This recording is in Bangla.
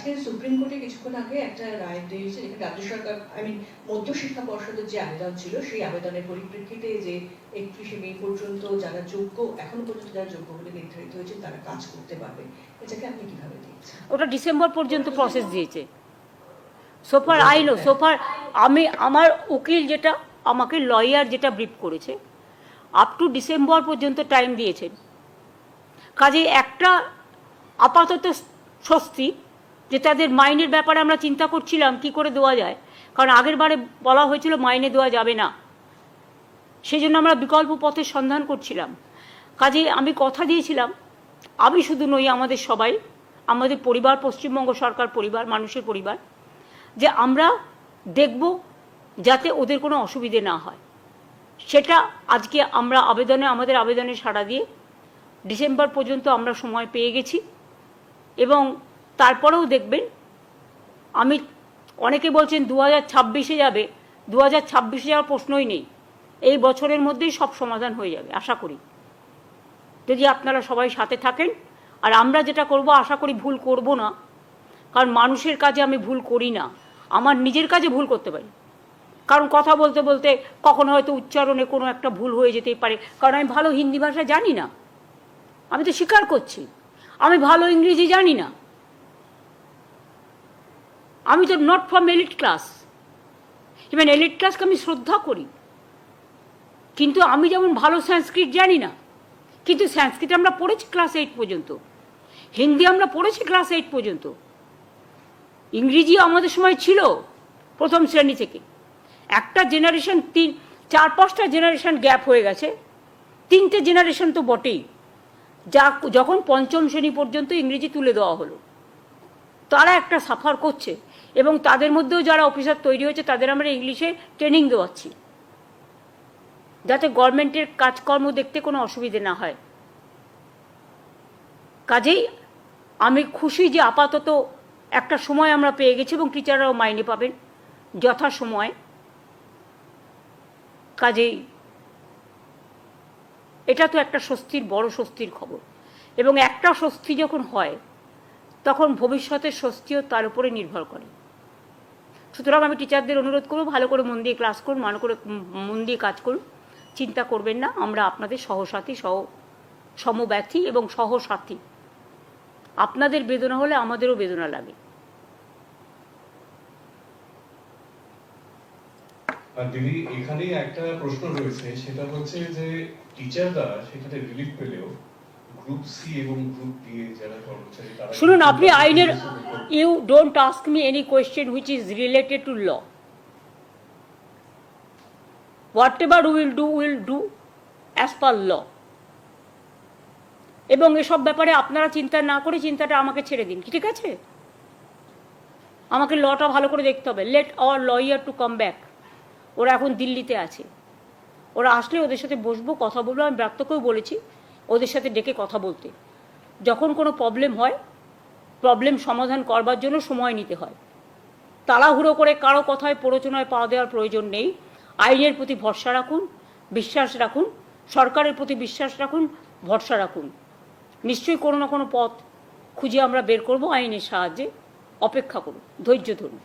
সাথে সুপ্রিম কোর্টে কিছুক্ষণ আগে একটা রায় দিয়েছে, যেখানে রাজ্য সরকার মধ্যশিক্ষা পর্ষদের যে আবেদন ছিল সেই আবেদনের পরিপ্রেক্ষিতে যে 31শে মে পর্যন্ত যারা যোগ্য, এখনো পর্যন্ত যারা যোগ্য বলে নির্ধারিত হয়েছে তারা কাজ করতে পারবে, এটাকে আপনি কিভাবে দেখছেন? ওটা ডিসেম্বর পর্যন্ত প্রসেস দিয়েছে। সোফার আই নো, সোফার আমার উকিল যেটা আমাকে লয়ার যেটা ব্রিফ করেছে, আপ টু ডিসেম্বর পর্যন্ত টাইম দিয়েছেন। কাজে একটা আপাতত স্বস্তি যে তাদের মাইনের ব্যাপারে আমরা চিন্তা করছিলাম কি করে দেওয়া যায়, কারণ আগের বারে বলা হয়েছিল মাইনে দেওয়া যাবে না, সেই জন্য আমরা বিকল্প পথের সন্ধান করছিলাম। কাজে আমি কথা দিয়েছিলাম, আমি শুধু নই, আমাদের সবাই, আমাদের পরিবার, পশ্চিমবঙ্গ সরকার পরিবার, মানুষের পরিবার, যে আমরা দেখব যাতে ওদের কোনো অসুবিধে না হয়। সেটা আজকে আমরা আমাদের আবেদনে সাড়া দিয়ে ডিসেম্বর পর্যন্ত আমরা সময় পেয়ে গেছি। এবং তারপরেও দেখবেন, অনেকে বলছেন 2026-এ যাবে, 2026-এ যাওয়ার প্রশ্নই নেই, এই বছরের মধ্যেই সব সমাধান হয়ে যাবে আশা করি, যদি আপনারা সবাই সাথে থাকেন। আর আমরা যেটা করব, আশা করি ভুল করব না, কারণ মানুষের কাজে আমি ভুল করি না, আমার নিজের কাজে ভুল করতে পারি, কারণ কথা বলতে বলতে কখনো হয়তো উচ্চারণে কোনো একটা ভুল হয়ে যেতেই পারে, কারণ আমি ভালো হিন্দি ভাষা জানি না, আমি তো স্বীকার করছি। আমি ভালো ইংরেজি জানি না, আমি তো not from elite class, even elite ক্লাসকে আমি শ্রদ্ধা করি, কিন্তু আমি যেমন ভালো সংস্কৃত জানি না, কিন্তু সংস্কৃত আমরা পড়েছি ক্লাস 8 পর্যন্ত, হিন্দি আমরা পড়েছি ক্লাস 8 পর্যন্ত, ইংরেজি আমাদের সময় ছিল প্রথম শ্রেণী থেকে। একটা জেনারেশন 4-5টা জেনারেশন গ্যাপ হয়ে গেছে, 3টে জেনারেশন তো বটেই, যখন পঞ্চম শ্রেণী পর্যন্ত ইংরেজি তুলে দেওয়া হলো, তারা একটা সাফার করছে, এবং তাদের মধ্যেও যারা অফিসার তৈরি হয়েছে তাদের আমরা ইংলিশে ট্রেনিং দেওয়াচ্ছি, যাতে গভর্নমেন্টের কাজকর্ম দেখতে কোনো অসুবিধে না হয়। কাজেই আমি খুশি যে আপাতত একটা সময় আমরা পেয়ে গেছি, এবং টিচাররাও মাইনে পাবেন যথাসময়ে। কাজেই এটা তো একটা স্বস্তির, বড় স্বস্তির খবর, এবং একটা স্বস্তি যখন হয় তখন ভবিষ্যতের স্বস্তিও তার উপরে নির্ভর করে। সুতরাং আমি টিচারদের অনুরোধ করব, ভালো করে মন দিয়ে ক্লাস করুন, মন দিয়ে কাজ করুন, চিন্তা করবেন না, আমরা আপনাদের সহসাথী, সমব্যথী এবং সহসাথী। আপনাদের বেদনা হলে আমাদেরও বেদনা লাগে। দিদি, এখানে একটা প্রশ্ন রয়েছে, সেটা হচ্ছে যে টিচাররা সেখানে রিলিফ পেলেও গ্রুপ সি এবং গ্রুপ ডি যারা কর্মচারী তারা, শুনুন, আপনি আইনের, you don't ask me any question which is related to law. Whatever will do as per law. এবং এসব ব্যাপারে আপনারা চিন্তা না করে চিন্তাটা আমাকে ছেড়ে দিন, ঠিক আছে? আমাকে লটা ভালো করে দেখতে হবে। Let our lawyer to come back. ওরা এখন দিল্লিতে আছে, ওরা আসলে ওদের সাথে বসবো, কথা বলবো। আমি ব্রাত্যকেও বলেছি ওদের সাথে ডেকে কথা বলতে। যখন কোনো প্রবলেম হয়, প্রবলেম সমাধান করবার জন্য সময় নিতে হয়, তাড়াহুড়ো করে কারো কথায় প্ররোচনায় পা দেওয়ার প্রয়োজন নেই। আইনের প্রতি ভরসা রাখুন, বিশ্বাস রাখুন, সরকারের প্রতি বিশ্বাস রাখুন, ভরসা রাখুন। নিশ্চয়ই কোনো না কোনো পথ খুঁজে আমরা বের করব আইনের সাহায্যে। অপেক্ষা করুন, ধৈর্য ধরুন।